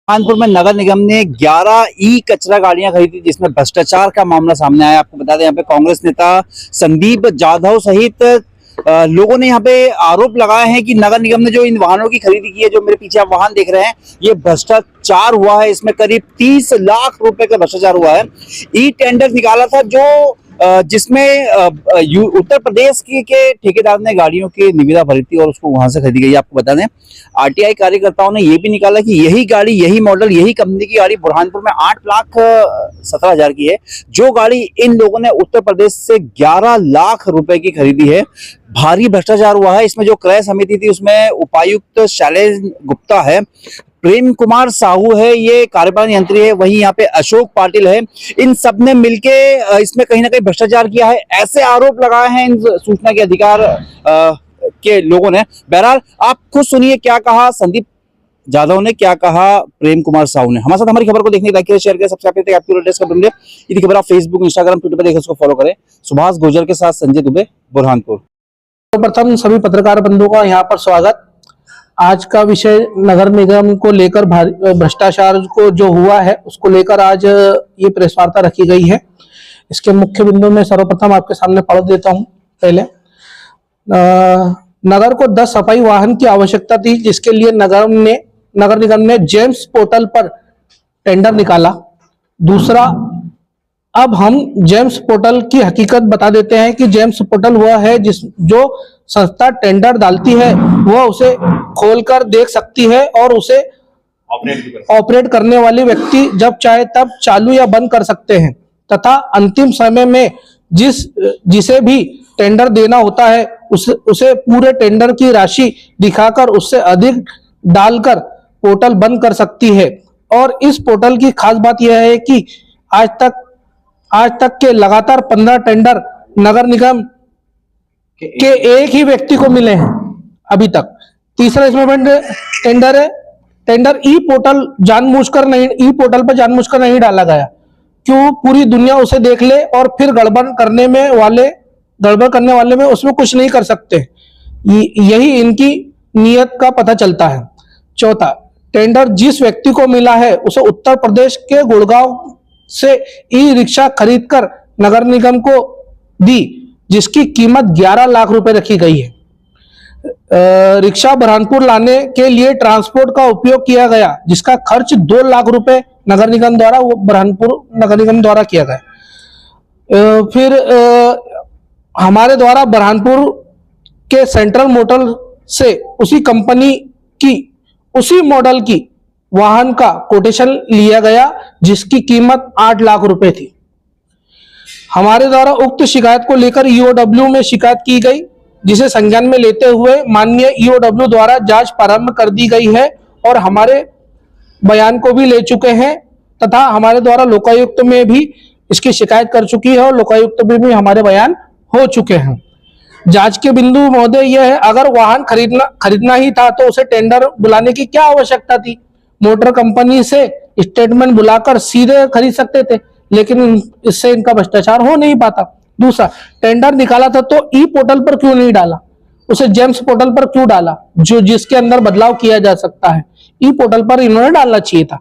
कानपुर में नगर निगम ने 11 ई कचरा गाड़ियां खरीदी जिसमें भ्रष्टाचार का मामला सामने आया। आपको बता दें यहाँ पे कांग्रेस नेता संदीप जाधव सहित लोगों ने यहाँ पे आरोप लगाए हैं कि नगर निगम ने जो इन वाहनों की खरीदी की है, जो मेरे पीछे आप वाहन देख रहे हैं, ये भ्रष्टाचार हुआ है। इसमें करीब 30 लाख रुपए का भ्रष्टाचार हुआ है। ई टेंडर निकाला था जो जिसमें उत्तर प्रदेश के ठेकेदार ने गाड़ियों की निविदा भरी थी और उसको वहां से खरीदी गई। आपको बता दें आरटीआई कार्यकर्ताओं ने यह भी निकाला कि यही गाड़ी, यही मॉडल, यही कंपनी की गाड़ी बुरहानपुर में 8,17,000 की है। जो गाड़ी इन लोगों ने उत्तर प्रदेश से 11 लाख रुपए की खरीदी है। भारी भ्रष्टाचार हुआ है। इसमें जो क्रय समिति थी उसमें उपायुक्त शैलेश गुप्ता है, प्रेम कुमार साहू है, ये कार्यपालन यंत्री है, वहीं यहाँ पे अशोक पाटिल है। इन सब ने मिलके इसमें कहीं ना कहीं भ्रष्टाचार किया है, ऐसे आरोप लगाए हैं इन सूचना के अधिकार के लोगों ने। बहरहाल आप खुद सुनिए क्या कहा संदीप जाधव ने, क्या कहा प्रेम कुमार साहू ने। हमारे साथ हमारी खबर को देखने लाइक करें, शेयर करें, सब्सक्राइब करें। आपकी लेटेस्ट खबर मिले यदि खबर आप फेसबुक, इंस्टाग्राम, ट्विटर पर देखें उसको फॉलो करें। सुभाष गुर्जर के साथ संजय दुबे, बुरहानपुर। प्रथम सभी पत्रकार बंधुओं का यहाँ पर स्वागत। आज का विषय नगर निगम को लेकर भ्रष्टाचार को जो हुआ है उसको लेकर आज ये प्रेस वार्ता रखी गई है। इसके मुख्य बिंदु में सर्वप्रथम आपके सामने पढ़ देता हूँ। पहले नगर को 10 सफाई वाहन की आवश्यकता थी, जिसके लिए नगर निगम ने जेम्स पोर्टल पर टेंडर निकाला। दूसरा, अब हम जेम्स पोर्टल की हकीकत बता देते हैं कि जेम्स पोर्टल वह है जो संस्था टेंडर डालती है वह उसे खोलकर देख सकती है और उसे ऑपरेट करने वाले व्यक्ति जब चाहे तब चालू या बंद कर सकते हैं, तथा अंतिम समय में जिसे भी टेंडर देना होता है उसे पूरे टेंडर की राशि दिखाकर उससे अधिक डालकर पोर्टल बंद कर सकती है। और इस पोर्टल की खास बात यह है कि आज तक के लगातार 15 टेंडर नगर निगम के एक ही व्यक्ति को मिले हैं अभी तक। तीसरा इसमें टेंडर है, टेंडर ई पोर्टल पर जानबूझकर नहीं डाला गया। क्यों? पूरी दुनिया उसे देख ले और फिर गड़बड़ करने वाले में उसमें कुछ नहीं कर सकते। यही इनकी नीयत का पता चलता है। चौथा, टेंडर जिस व्यक्ति को मिला है उसे उत्तर प्रदेश के गुड़गांव से ई रिक्शा खरीदकर नगर निगम को दी, जिसकी कीमत 11 लाख रुपए रखी गई है। रिक्शा बुरहानपुर लाने के लिए ट्रांसपोर्ट का उपयोग किया गया, जिसका खर्च 2 लाख रुपए बुरहानपुर नगर निगम द्वारा किया गया। फिर हमारे द्वारा बुरहानपुर के सेंट्रल मोटर से उसी कंपनी की उसी मॉडल की वाहन का कोटेशन लिया गया, जिसकी कीमत 8 लाख रुपए थी। हमारे द्वारा उक्त शिकायत को लेकर ईओडब्ल्यू में शिकायत की गई, जिसे संज्ञान में लेते हुए माननीय ईओडब्ल्यू द्वारा जांच प्रारंभ कर दी गई है और हमारे बयान को भी ले चुके हैं, तथा हमारे द्वारा लोकायुक्त में भी इसकी शिकायत कर चुकी है और लोकायुक्त में भी हमारे बयान हो चुके हैं। जांच के बिंदु महोदय यह है, अगर वाहन खरीदना ही था तो उसे टेंडर बुलाने की क्या आवश्यकता थी? मोटर कंपनी से स्टेटमेंट बुलाकर सीधे खरीद सकते थे, लेकिन इससे इनका भ्रष्टाचार हो नहीं पाता। दूसरा, टेंडर निकाला था तो ई पोर्टल पर क्यों नहीं डाला? उसे जेम्स पोर्टल पर क्यों डाला, जिसके अंदर बदलाव किया जा सकता है? ई पोर्टल पर इन्होंने डालना चाहिए था।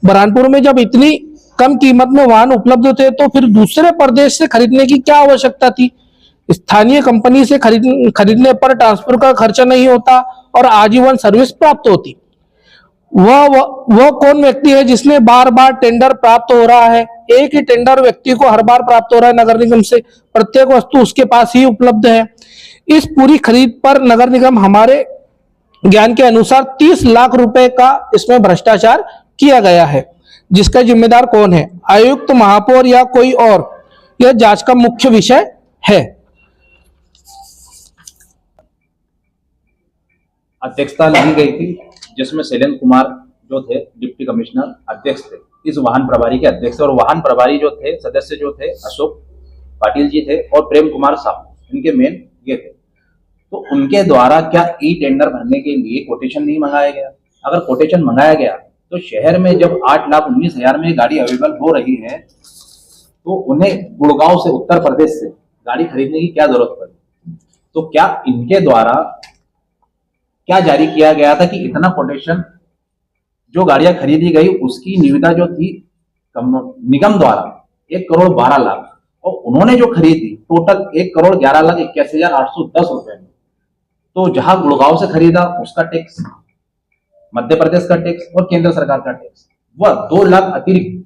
बुरहानपुर में जब इतनी कम कीमत में वाहन उपलब्ध थे तो फिर दूसरे प्रदेश से खरीदने की क्या आवश्यकता थी? स्थानीय कंपनी से खरीदने पर ट्रांसपोर्ट का खर्चा नहीं होता और आजीवन सर्विस प्राप्त होती। वह कौन व्यक्ति है जिसने बार बार टेंडर प्राप्त हो रहा है? एक ही टेंडर व्यक्ति को हर बार प्राप्त हो रहा है नगर निगम से, प्रत्येक वस्तु उसके पास ही उपलब्ध है। इस पूरी खरीद पर नगर निगम हमारे ज्ञान के अनुसार 30 लाख रुपए का इसमें भ्रष्टाचार किया गया है। जिसका जिम्मेदार कौन है? आयुक्त, महापौर या कोई और? यह जांच का मुख्य विषय है। अध्यक्षता ली गई थी, जिसमें शैलेंद्र कुमार जो थे डिप्टी कमिश्नर अध्यक्ष थे, इस वाहन प्रभारी के अध्यक्ष, और वाहन प्रभारी जो थे सदस्य जो थे अशोक पाटिल जी थे और प्रेम कुमार साहू, इनके मेन ये थे। तो उनके द्वारा क्या ई टेंडर भरने के लिए कोटेशन नहीं मंगाया गया? अगर कोटेशन मंगाया गया तो शहर में जब 8,19,000 में गाड़ी अवेलेबल हो रही है तो उन्हें गुड़गांव से, उत्तर प्रदेश से गाड़ी खरीदने की क्या जरूरत पड़ी? तो क्या इनके द्वारा क्या जारी किया गया था कि इतना कोटेशन जो गाड़ियां खरीदी गई उसकी निविदा जो थी निगम द्वारा 1,12,00,000 और उन्होंने जो खरीदी टोटल 1,11,81,810 रुपए में। तो जहां गुड़गांव से खरीदा उसका टैक्स, मध्य प्रदेश का टैक्स और केंद्र सरकार का टैक्स, वह 2 लाख अतिरिक्त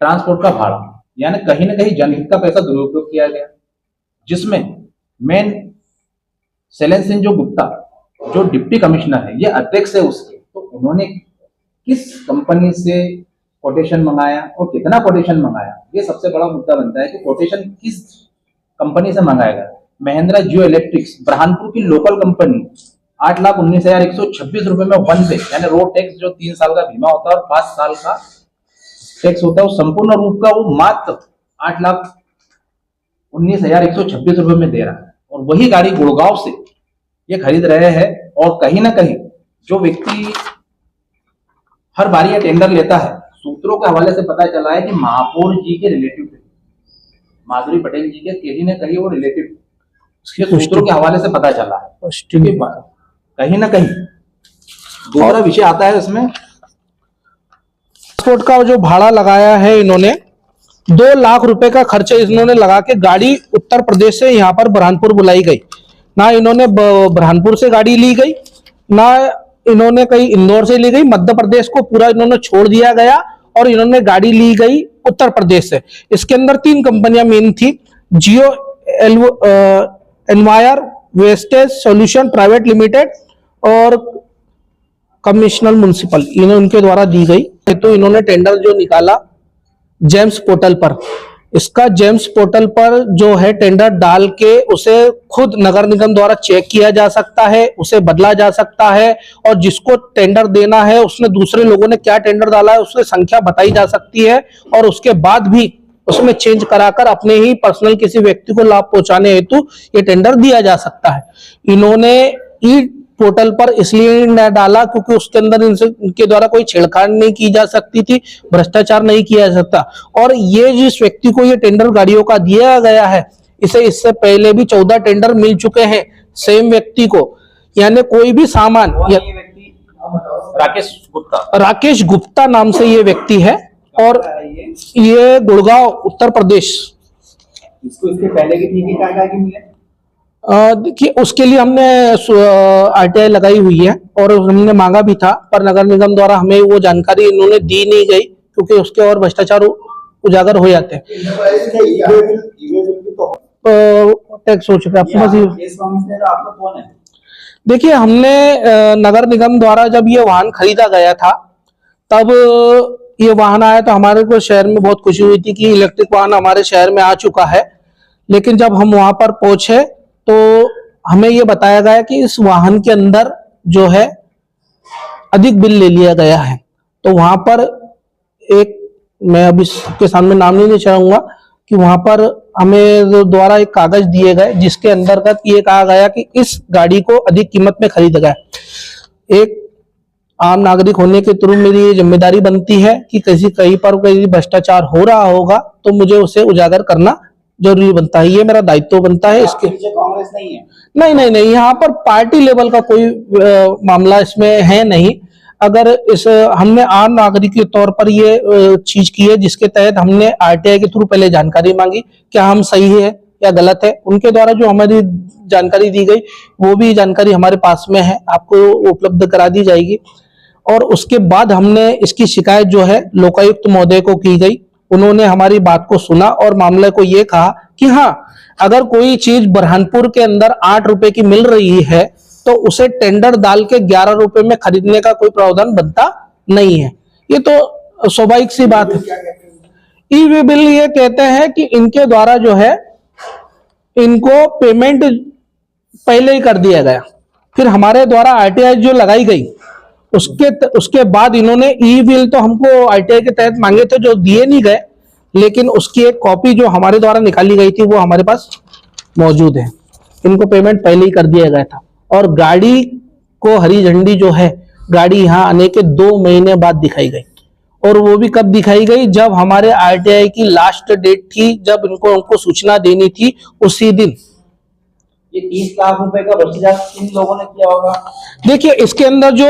ट्रांसपोर्ट का भाड़ा, यानी कहीं ना कहीं जनहित का पैसा दुरुपयोग किया गया। जिसमें मेन शैलेंद्र सिंह जो गुप्ता जो डिप्टी कमिश्नर है, ये अध्यक्ष है उसके, तो उन्होंने किस कंपनी से कोटेशन मंगाया और कितना कोटेशन मंगाया, ये सबसे बड़ा मुद्दा बनता है कि कोटेशन किस कंपनी से मंगाया गया। महिंद्रा जियो इलेक्ट्रिक्स बुरहानपुर की लोकल कंपनी 8,19,126 रुपए में वन वे, यानी रोड टैक्स जो 3 साल का बीमा होता है और 5 साल का टैक्स होता है, वो संपूर्ण रूप का वो मात्र 8,19,126 रुपए में दे रहा है। और वही गाड़ी गुड़गांव से ये खरीद रहे हैं। और कहीं ना कहीं जो व्यक्ति हर बार ये टेंडर लेता है, सूत्रों के हवाले से पता चला है कि महापौर जी के रिलेटिव थे, माधुरी पटेल जी के कहीं ना कहीं वो रिलेटिव, सूत्रों के हवाले से पता चला है। कहीं ना कहीं दूसरा विषय आता है इसमें, ट्रांसपोर्ट का जो भाड़ा लगाया है इन्होंने 2 लाख रुपए का खर्च इन्होंने लगा के गाड़ी उत्तर प्रदेश से यहाँ पर बुरहानपुर बुलाई गई। ना इन्होंने बुरहानपुर से गाड़ी ली गई, ना इन्होंने कहीं इंदौर से ली गई, मध्य प्रदेश को पूरा इन्होंने छोड़ दिया गया और इन्होंने गाड़ी ली गई उत्तर प्रदेश से। इसके अंदर 3 कंपनियां मेन थी, जियो एनवायर वेस्टेज सॉल्यूशन प्राइवेट लिमिटेड और कमिश्नर म्युनिसिपल, इन्हें उनके द्वारा दी गई। तो इन्होंने टेंडर जो निकाला जेम्स पोर्टल पर, इसका जेम्स पोर्टल पर जो है टेंडर डाल के उसे खुद नगर निगम द्वारा चेक किया जा सकता है, उसे बदला जा सकता है और जिसको टेंडर देना है उसने दूसरे लोगों ने क्या टेंडर डाला है उसकी संख्या बताई जा सकती है और उसके बाद भी उसमें चेंज कराकर अपने ही पर्सनल किसी व्यक्ति को लाभ पहुंचाने हेतु ये टेंडर दिया जा सकता है। इन्होंने ई पोर्टल पर इसलिए न डाला क्योंकि उसके अंदर इनके द्वारा कोई छेड़छाड़ नहीं की जा सकती थी, भ्रष्टाचार नहीं किया जा सकता। और ये जिस व्यक्ति को ये टेंडर गाड़ियों का दिया गया है, इसे इससे पहले भी 14 टेंडर मिल चुके हैं सेम व्यक्ति को, यानी कोई भी सामान। राकेश गुप्ता नाम से ये व्यक्ति है और ये गुड़गांव उत्तर प्रदेश। इसको इसके पहले की थी कि क्या मिले? देखिए उसके लिए हमने आरटीआई लगाई हुई है और हमने मांगा भी था, पर नगर निगम द्वारा हमें वो जानकारी इन्होंने दी नहीं गई क्योंकि उसके और भ्रष्टाचार उजागर हो जाते हैं। टैक्स हो चुका है। देखिए हमने नगर निगम द्वारा जब ये वाहन खरीदा गया था तब ये वाहन आया तो हमारे को शहर में बहुत खुशी हुई थी कि इलेक्ट्रिक वाहन हमारे शहर में आ चुका है। लेकिन जब हम वहां पर पहुंचे तो हमें ये बताया गया कि इस वाहन के अंदर जो है अधिक बिल ले लिया गया है। तो वहां पर एक, मैं अभी इसके सामने नाम नहीं चाहूंगा, कि वहां पर हमें द्वारा एक कागज दिए गए जिसके अंतर्गत ये कहा गया कि इस गाड़ी को अधिक कीमत में खरीदा गया। एक आम नागरिक होने के थ्रू मेरी ये जिम्मेदारी बनती है कि कहीं पर कोई भ्रष्टाचार हो रहा होगा तो मुझे उसे उजागर करना जरूरी बनता है, ये मेरा दायित्व बनता है। इसके कांग्रेस नहीं है? नहीं, यहाँ पर पार्टी लेवल का कोई मामला इसमें है नहीं। अगर इस हमने आम नागरिक के तौर पर ये चीज की है जिसके तहत हमने आरटीआई के थ्रू पहले जानकारी मांगी क्या हम सही है या गलत है। उनके द्वारा जो हमारी जानकारी दी गई वो भी जानकारी हमारे पास में है, आपको उपलब्ध करा दी जाएगी। और उसके बाद हमने इसकी शिकायत जो है लोकायुक्त महोदय को की गई। उन्होंने हमारी बात को सुना और मामले को ये कहा कि हाँ, अगर कोई चीज बुरहानपुर के अंदर 8 रुपए की मिल रही है तो उसे टेंडर डाल के 11 रुपए में खरीदने का कोई प्रावधान बनता नहीं है। ये तो स्वाभाविक सी बात है। ई वे बिल ये कहते हैं कि इनके द्वारा जो है इनको पेमेंट पहले ही कर दिया गया, फिर हमारे द्वारा आरटीआई जो लगाई गई उसके बाद इन्होंने ई बिल तो हमको आरटीआई के तहत मांगे थे जो दिए नहीं गए, लेकिन उसकी एक कॉपी जो हमारे द्वारा निकाली गई थी वो हमारे पास मौजूद है। इनको पेमेंट पहले ही कर दिया गया था और गाड़ी को हरी झंडी जो है गाड़ी यहाँ आने के 2 महीने बाद दिखाई गई। और वो भी कब दिखाई गई? जब हमारे आरटीआई की लास्ट डेट थी, जब उनको सूचना देनी थी उसी दिन ये 30 लाख रुपए का भ्रष्टाचार किन लोगों ने किया होगा? देखिए, इसके अंदर जो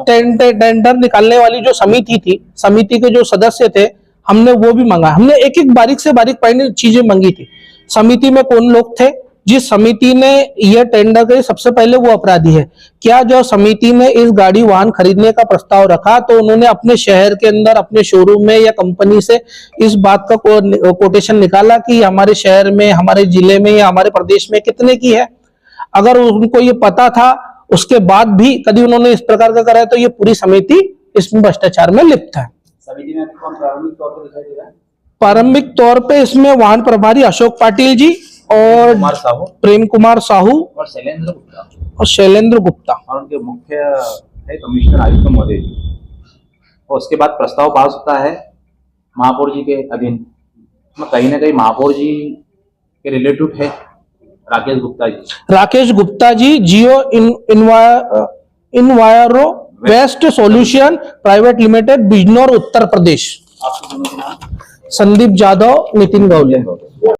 टेंडर निकालने वाली जो समिति थी, समिति के जो सदस्य थे, हमने वो भी मंगा। हमने एक एक बारीक से बारीक पॉइंट चीजें मांगी थी। समिति में कौन लोग थे? जिस समिति ने यह टेंडर के सबसे पहले वो अपराधी है। क्या जो समिति ने इस गाड़ी वाहन खरीदने का प्रस्ताव रखा तो उन्होंने अपने शहर के अंदर अपने शोरूम में या कंपनी से इस बात का कोटेशन निकाला कि हमारे शहर में, हमारे जिले में या हमारे प्रदेश में कितने की है? अगर उनको ये पता था, उसके बाद भी कभी उन्होंने इस प्रकार का करा है, तो ये पूरी समिति इसमें भ्रष्टाचार में लिप्त है। समिति में कौन प्रारंभिक तौर पर दिखाई दे रहा है? प्रारंभिक तौर पे इसमें वाहन प्रभारी अशोक पाटिल जी और कुमार साहू प्रेम कुमार साहू और शैलेंद्र गुप्ता और शैलेंद्र गुप्ता और उनके मुख्य है कमिश्नर आयुक्त महोदय जी। और उसके बाद प्रस्ताव पास होता है महापौर जी के अधीन। कहीं ना कहीं महापौर जी के रिलेटिव है Rakesh Gupta ji. Rakesh Gupta ji Geo Enviro waste solution private limited, Bijnor, Uttar Pradesh. आपके दोनों के नाम? संदीप जाधव, नितिन गौले।